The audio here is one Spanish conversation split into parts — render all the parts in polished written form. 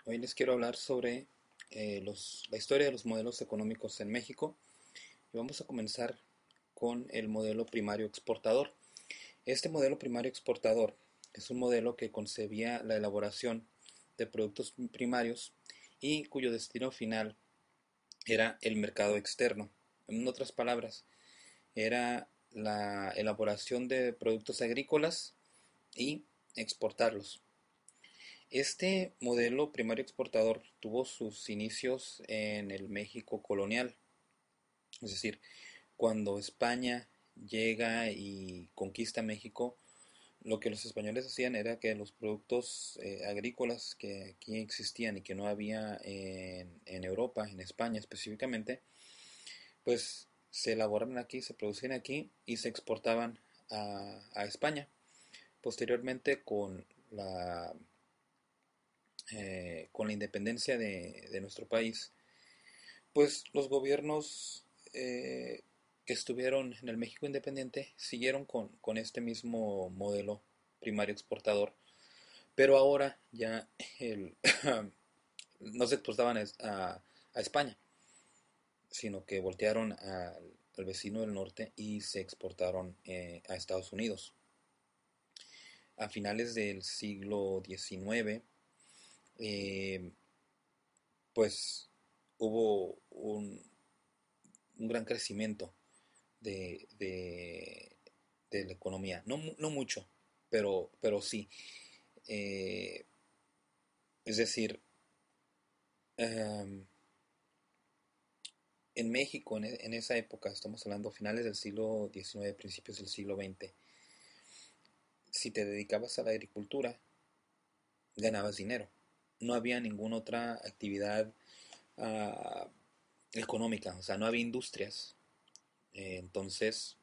Hoy les quiero hablar sobre la historia de los modelos económicos en México y vamos a comenzar con el modelo primario exportador. Este modelo primario exportador es un modelo que concebía la elaboración de productos primarios y cuyo destino final era el mercado externo. En otras palabras, era la elaboración de productos agrícolas y exportarlos. Este modelo primario exportador tuvo sus inicios en el México colonial, es decir, cuando España llega y conquista México, lo que los españoles hacían era que los productos agrícolas que aquí existían y que no había en Europa, en España específicamente, pues se elaboraban aquí, se producían aquí y se exportaban a España. Posteriormente, con la independencia de nuestro país, pues los gobiernos que estuvieron en el México independiente siguieron con este mismo modelo primario exportador, pero ahora ya el, no se exportaban a España, sino que voltearon al vecino del norte y se exportaron a Estados Unidos. A finales del siglo XIX, eh, pues hubo un gran crecimiento de, de, de la economía. No, no mucho, pero sí. Eh, es decir, em, en México, en esa época, estamos hablando finales del siglo XIX, principios del siglo XX, si te dedicabas a la agricultura, ganabas dinero. No había ninguna otra actividad ah, económica, o sea, no había industrias. Entonces,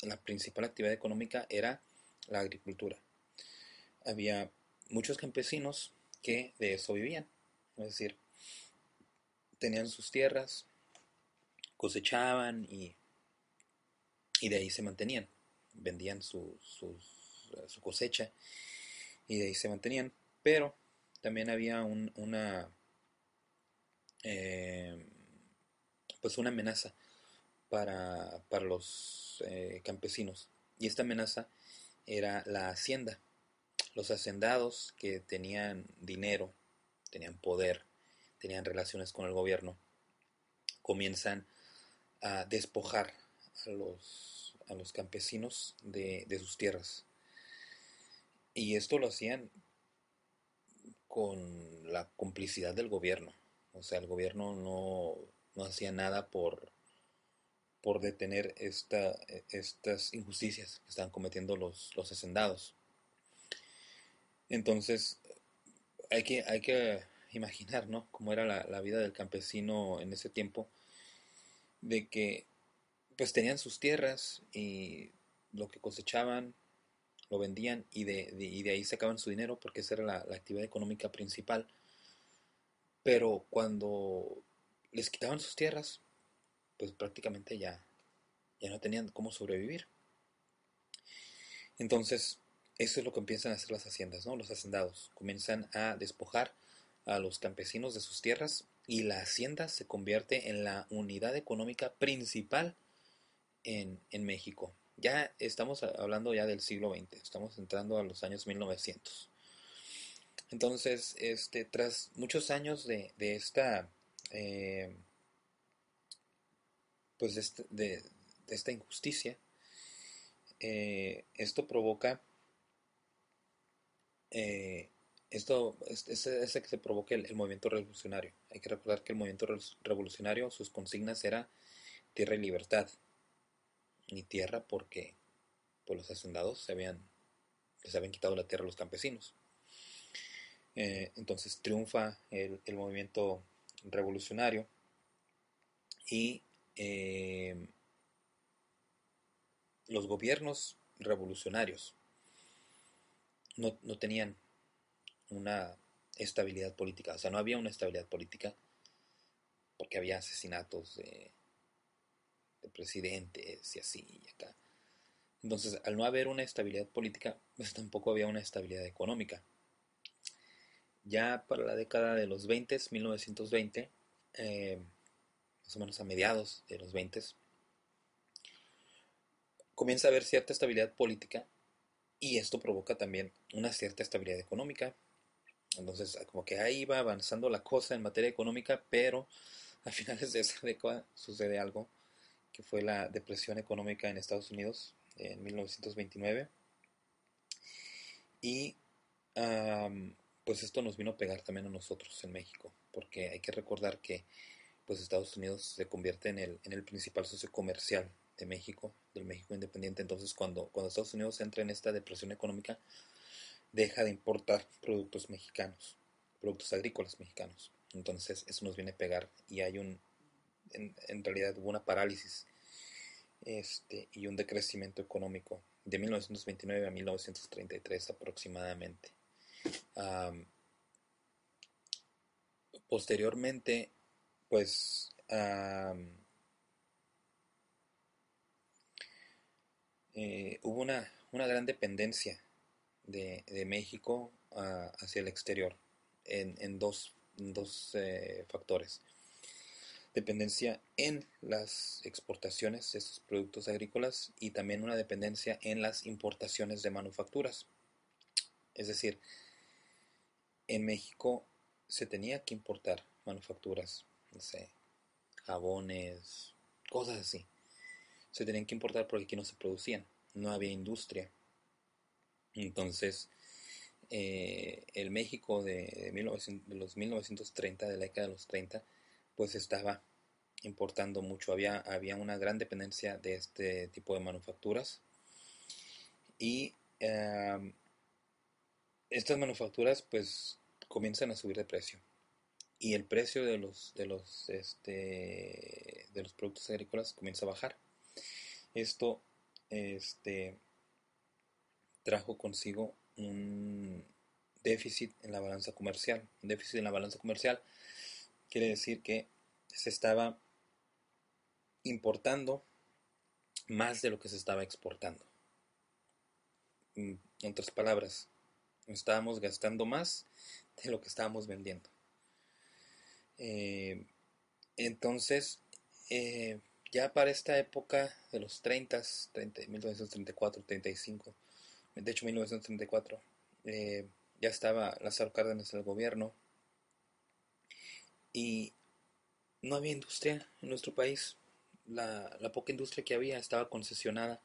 la principal actividad económica era la agricultura. Había muchos campesinos que de eso vivían, es decir, tenían sus tierras, cosechaban y de ahí se mantenían, vendían su cosecha y de ahí se mantenían, pero también había eh, pues una amenaza para los campesinos, y esta amenaza era la hacienda. Los hacendados que tenían dinero, tenían poder, tenían relaciones con el gobierno, comienzan a despojar a los campesinos de sus tierras. Y esto lo hacían con la complicidad del gobierno. O sea, el gobierno no hacía nada por detener estas injusticias que estaban cometiendo los hacendados. Entonces, hay que imaginar, ¿no? Cómo era la vida del campesino en ese tiempo, de que pues tenían sus tierras y lo que cosechaban lo vendían y de ahí sacaban su dinero porque esa era la actividad económica principal. Pero cuando les quitaban sus tierras, pues prácticamente ya no tenían cómo sobrevivir. Entonces, eso es lo que empiezan a hacer las haciendas, ¿no? Los hacendados comienzan a despojar a los campesinos de sus tierras y la hacienda se convierte en la unidad económica principal en México. Ya estamos hablando ya del siglo XX, estamos entrando a los años 1900. Entonces, tras muchos años de esta, eh, pues de esta injusticia, esto provoca, eh, es que se provoque el movimiento revolucionario. Hay que recordar que el movimiento revolucionario, sus consignas era tierra y libertad, ni tierra porque pues, los hacendados les habían quitado la tierra a los campesinos. Entonces triunfa el movimiento revolucionario y eh, los gobiernos revolucionarios no tenían una estabilidad política, o sea, no había una estabilidad política porque había asesinatos de presidentes y así y acá. Entonces, al no haber una estabilidad política, pues tampoco había una estabilidad económica. Ya para la década de los 20, 1920, eh, más o menos a mediados de los 20, comienza a haber cierta estabilidad política y esto provoca también una cierta estabilidad económica. Entonces, como que ahí va avanzando la cosa en materia económica, pero a finales de esa década sucede algo que fue la depresión económica en Estados Unidos en 1929 y um, pues esto nos vino a pegar también a nosotros en México, porque hay que recordar que pues Estados Unidos se convierte en el principal socio comercial de México, del México independiente. Entonces cuando Estados Unidos entra en esta depresión económica, deja de importar productos mexicanos, productos agrícolas mexicanos. Entonces eso nos viene a pegar y hay en realidad hubo una parálisis y un decrecimiento económico de 1929 a 1933 aproximadamente. Um, Posteriormente, pues hubo una gran dependencia de México hacia el exterior en dos factores. Dependencia en las exportaciones de estos productos agrícolas y también una dependencia en las importaciones de manufacturas. Es decir, en México se tenía que importar manufacturas, no sé, jabones, cosas así. Se tenían que importar porque aquí no se producían, no había industria. Entonces, el México de los 1930, de la década de los 30, pues estaba importando mucho. Había una gran dependencia de este tipo de manufacturas y estas manufacturas pues comienzan a subir de precio y el precio de los productos agrícolas comienza a bajar. Esto este, trajo consigo un déficit en la balanza comercial. Un déficit en la balanza comercial quiere decir que se estaba importando más de lo que se estaba exportando. En otras palabras, estábamos gastando más de lo que estábamos vendiendo. Eh, entonces, ya para esta época de los 30, 1934, 35, de hecho 1934, ya estaba Lázaro Cárdenas en el gobierno y no había industria en nuestro país. La poca industria que había estaba concesionada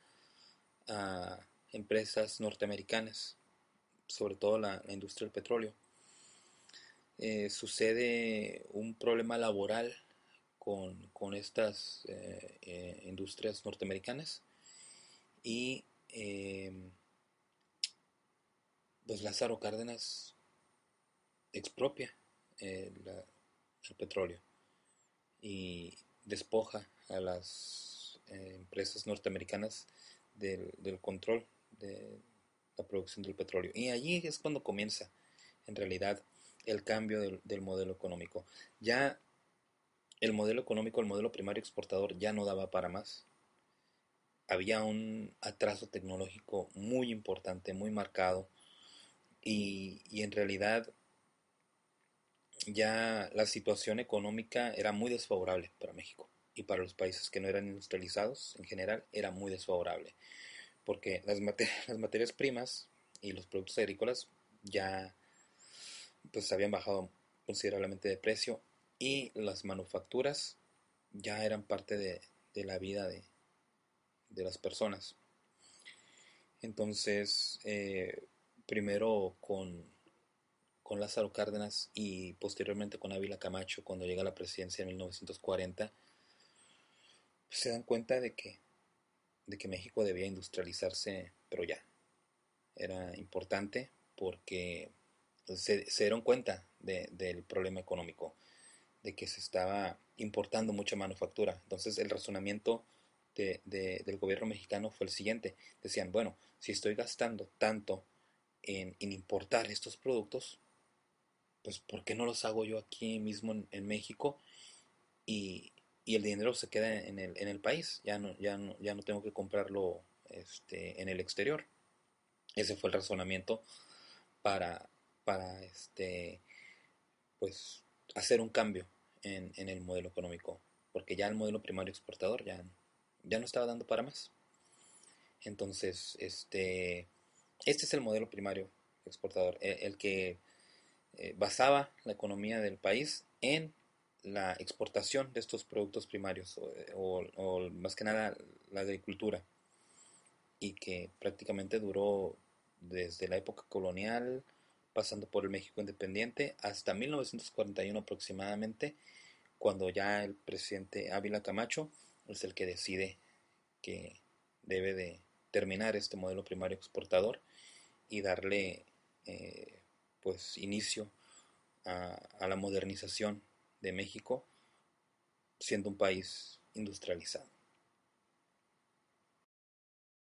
a empresas norteamericanas, sobre todo la industria del petróleo. Sucede un problema laboral con estas industrias norteamericanas y pues Lázaro Cárdenas expropia el petróleo y despoja a las empresas norteamericanas del control de la producción del petróleo. Y allí es cuando comienza, en realidad, el cambio del modelo económico. Ya el modelo económico, el modelo primario exportador ya no daba para más. Había un atraso tecnológico muy importante, muy marcado, y en realidad ya la situación económica era muy desfavorable para México y para los países que no eran industrializados en general era muy desfavorable porque las materias primas y los productos agrícolas ya pues habían bajado considerablemente de precio y las manufacturas ya eran parte de la vida de las personas. Entonces, primero con Lázaro Cárdenas y posteriormente con Ávila Camacho cuando llega a la presidencia en 1940, pues se dan cuenta de que México debía industrializarse, pero ya. Era importante porque se dieron cuenta del problema económico, de que se estaba importando mucha manufactura. Entonces el razonamiento del gobierno mexicano fue el siguiente. Decían, bueno, si estoy gastando tanto en importar estos productos, pues ¿por qué no los hago yo aquí mismo en México y, y el dinero se queda en el país? Ya no tengo que comprarlo en el exterior. Ese fue el razonamiento para pues hacer un cambio en el modelo económico, porque ya el modelo primario exportador ya no estaba dando para más. Entonces, este es el modelo primario exportador, el que basaba la economía del país en la exportación de estos productos primarios o más que nada la agricultura, y que prácticamente duró desde la época colonial, pasando por el México independiente, hasta 1941 aproximadamente, cuando ya el presidente Ávila Camacho es el que decide que debe de terminar este modelo primario exportador y darle pues inicio a la modernización de México, siendo un país industrializado.